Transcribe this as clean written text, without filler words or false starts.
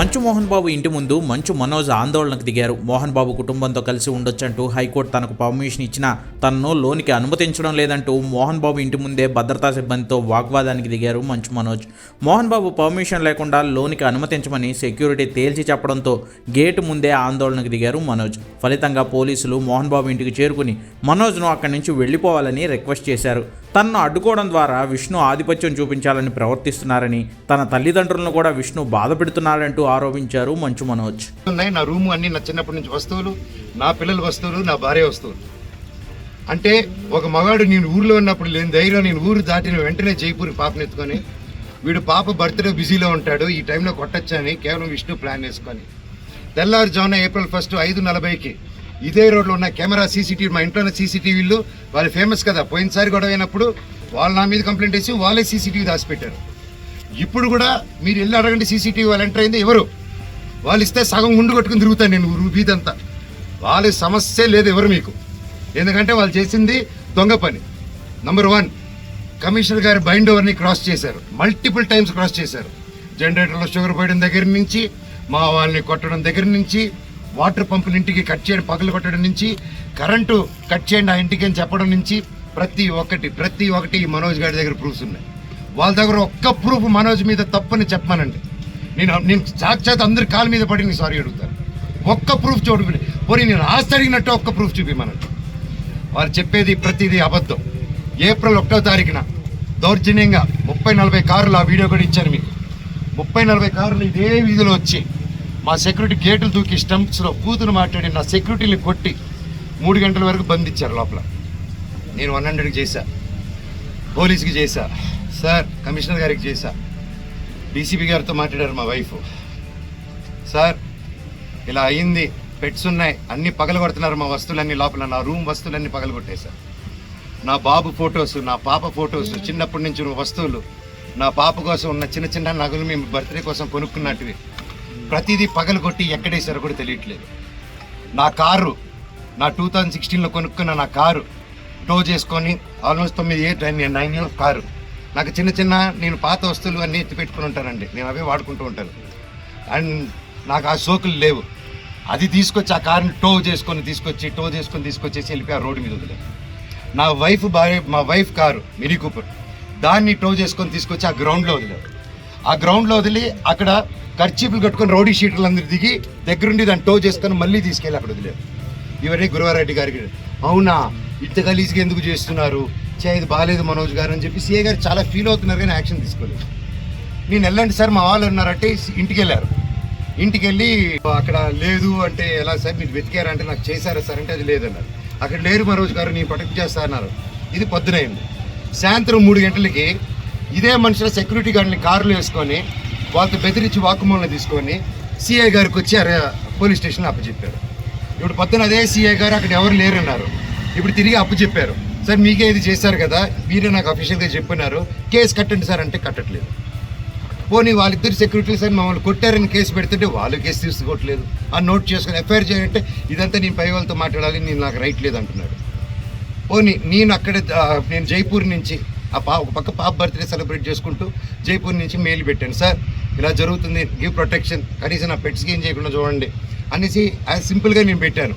మంచు మోహన్ బాబు ఇంటి ముందు మంచు మనోజ్ ఆందోళనకు దిగారు. మోహన్ బాబు కుటుంబంతో కలిసి ఉండొచ్చంటూ హైకోర్టు తనకు పర్మిషన్ ఇచ్చినా తనను లోనికి అనుమతించడం లేదంటూ మోహన్ బాబు ఇంటి ముందే భద్రతా సిబ్బందితో వాగ్వాదానికి దిగారు మంచు మనోజ్. మోహన్ బాబు పర్మిషన్ లేకుండా లోనికి అనుమతించమని సెక్యూరిటీ తేల్చి చెప్పడంతో గేటు ముందే ఆందోళనకు దిగారు మనోజ్. ఫలితంగా పోలీసులు మోహన్ బాబు ఇంటికి చేరుకుని మనోజ్ను అక్కడి నుంచి వెళ్లిపోవాలని రిక్వెస్ట్ చేశారు. తనను అడ్డుకోవడం ద్వారా విష్ణు ఆధిపత్యం చూపించాలని ప్రవర్తిస్తున్నారని, తన తల్లిదండ్రులను కూడా విష్ణు బాధ పెడుతున్నారంటూ ఆరోపించారు మంచు మనోజ్. నా రూము అన్ని నా చిన్నప్పటి నుంచి వస్తువులు, నా పిల్లల వస్తువులు, నా భార్య వస్తువులు. అంటే ఒక మగాడు నేను ఊర్లో ఉన్నప్పుడు లేని ధైర్యం నేను ఊరు దాటిన వెంటనే జైపూర్ పాపనెత్తుకొని వీడు పాప బర్త్డే బిజీలో ఉంటాడు, ఈ టైంలో కొట్టచ్చని కేవలం విష్ణు ప్లాన్ వేసుకొని తెల్లారుజామున April 1 5:40కి ఇదే రోడ్లో ఉన్న కెమెరా సీసీటీవీ, మా ఇంట్లో ఉన్న సీసీటీవీలు వాళ్ళు ఫేమస్ కదా, పోయినసారి గొడవ అయినప్పుడు వాళ్ళు నా మీద కంప్లైంట్ వేసి వాళ్ళే సీసీటీవీ దాచిపెట్టారు. ఇప్పుడు కూడా మీరు వెళ్ళి అడగండి, సీసీటీవీ వాళ్ళు ఎంటర్ అయింది ఎవరు, వాళ్ళు ఇస్తే సగం గుండు కొట్టుకుని తిరుగుతాను నేను వీధంతా. వాళ్ళ సమస్య లేదు ఎవరు మీకు, ఎందుకంటే వాళ్ళు చేసింది దొంగ పని. నంబర్ 1, కమిషనర్ గారి బైండ్ ఓవర్ని క్రాస్ చేశారు, మల్టిపుల్ టైమ్స్ క్రాస్ చేశారు. జనరేటర్లో షుగర్ పోయడం దగ్గర నుంచి, మా వాళ్ళని కొట్టడం దగ్గర నుంచి, వాటర్ పంపులు ఇంటికి కట్ చేయడం, పగలు కొట్టడం నుంచి, కరెంటు కట్ చేయండి ఆ ఇంటికి అని చెప్పడం నుంచి ప్రతి ఒక్కటి ఈ మనోజ్ గారి దగ్గర ప్రూఫ్స్ ఉన్నాయి. వాళ్ళ దగ్గర ఒక్క ప్రూఫ్ మనోజ్ మీద తప్పని చెప్పమానండి, నేను సాక్షాత్ అందరి కాళ్ళ మీద పడి నేను సారీ అడుగుతాను. ఒక్క ప్రూఫ్ చూడుకుని పోనీ నేను ఆస్తి అడిగినట్టు ఒక్క ప్రూఫ్ చూపిమనండి. వాళ్ళు చెప్పేది ప్రతిదీ అబద్ధం. April 1వ తారీఖున దౌర్జన్యంగా 30-40 కార్లు, ఆ వీడియో కూడా ఇచ్చాను మీకు, 30-40 కార్లు ఇదే వీధిలో వచ్చి మా సెక్యూరిటీ గేట్లు దూకి స్టంప్స్లో కూతురు మాట్లాడి నా సెక్యూరిటీని కొట్టి 3 గంటల వరకు బంధించారు లోపల. నేను 100కి చేశా, పోలీస్కి చేశా, సార్ కమిషనర్ గారికి చేశా, డీసీపీ గారితో మాట్లాడారు మా వైఫ్, సార్ ఇలా అయింది, పెట్స్ ఉన్నాయి, అన్నీ పగలగొడుతున్నారు, మా వస్తువులన్నీ లోపల, నా రూమ్ వస్తువులన్నీ పగలగొట్టేశారు. నా బాబు ఫొటోస్, నా పాప ఫొటోస్, చిన్నప్పటి నుంచి వస్తువులు, నా పాప కోసం ఉన్న చిన్న చిన్న నగలు మేము బర్త్డే కోసం కొనుక్కున్నట్టువి ప్రతిదీ పగలగొట్టి ఎక్కడేసారో కూడా తెలియట్లేదు. నా కారు, నా 2016లో కొనుక్కున్న నా కారు టో చేసుకొని ఆల్మోస్ట్ 9 years కారు, నాకు చిన్న నేను పాత వస్తువులు అన్నీ ఎత్తి పెట్టుకుని ఉంటానండి, నేను అవే వాడుకుంటూ ఉంటాను. అండ్ నాకు ఆ సోకులు లేవు, అది తీసుకొచ్చి ఆ కారుని టో చేసుకొని తీసుకొచ్చేసి వెళ్ళిపోయి ఆ రోడ్డు మీద వదిలే. నా మా వైఫ్ కారు మినీ కూపర్, దాన్ని టో చేసుకొని తీసుకొచ్చి ఆ గ్రౌండ్లో వదిలేరు. ఆ గ్రౌండ్లో వదిలి అక్కడ ఖర్చీపులు కట్టుకొని రౌడీ షీటర్లు అందరూ దిగి దగ్గరుండి దాన్ని టో చేసుకొని మళ్ళీ తీసుకెళ్ళి అక్కడ వదిలేరు. ఇవన్నీ గురువారెడ్డి గారికి, అవునా ఇంత గలీజ్గా ఎందుకు చేస్తున్నారు, ఇది బాగాలేదు మనోజ్ గారు అని చెప్పి సీఏ గారు చాలా ఫీల్ అవుతున్నారు, కానీ యాక్షన్ తీసుకోలేదు. నేను వెళ్ళండి సార్ మా వాళ్ళు ఉన్నారంటే ఇంటికి వెళ్ళారు. ఇంటికి వెళ్ళి అక్కడ లేదు అంటే ఎలా సార్ మీరు వెతికారంటే నాకు చేశారా సార్ అంటే అది లేదన్నారు. అక్కడ లేరు మనోజ్ గారు, నేను ప్రొటెక్ట్ చేస్తా అన్నారు. ఇది పొద్దునైంది. సాయంత్రం 3 గంటలకి ఇదే మనుషుల సెక్యూరిటీ గార్డ్ని కారులో వేసుకొని వాళ్ళతో బెదిరించి వాక్కుమూలన తీసుకొని సిఐ గారికి వచ్చి పోలీస్ స్టేషన్లో అప్పచెప్పారు. ఇప్పుడు పొద్దున అదే సిఐ గారు అక్కడ ఎవరు లేరన్నారు, ఇప్పుడు తిరిగి అప్పచెప్పారు. సార్ మీకే ఇది చేశారు కదా, మీరే నాకు అఫీషియల్గా చెప్పినారు, కేసు కట్టండి సార్ అంటే కట్టట్లేదు. పోనీ వాళ్ళిద్దరు సెక్యూరిటీ సార్ మమ్మల్ని కొట్టారని కేసు పెడుతుంటే వాళ్ళు కేసు తీసుకోవట్లేదు. ఆ నోట్ చేసుకొని ఎఫ్ఐఆర్ చేయాలంటే ఇదంతా నేను పై వాళ్ళతో మాట్లాడాలి, నేను నాకు రైట్ లేదు అంటున్నాడు. పోనీ నేను జైపూర్ నుంచి ఒక పక్క పాప బర్త్డే సెలబ్రేట్ చేసుకుంటూ జైపూర్ నుంచి మెయిల్ పెట్టాను, సార్ ఇలా జరుగుతుంది, గివ్ ప్రొటెక్షన్, కనీసం నా పెట్స్కి ఏం చేయకుండా చూడండి అనేసి సింపుల్గా నేను పెట్టాను.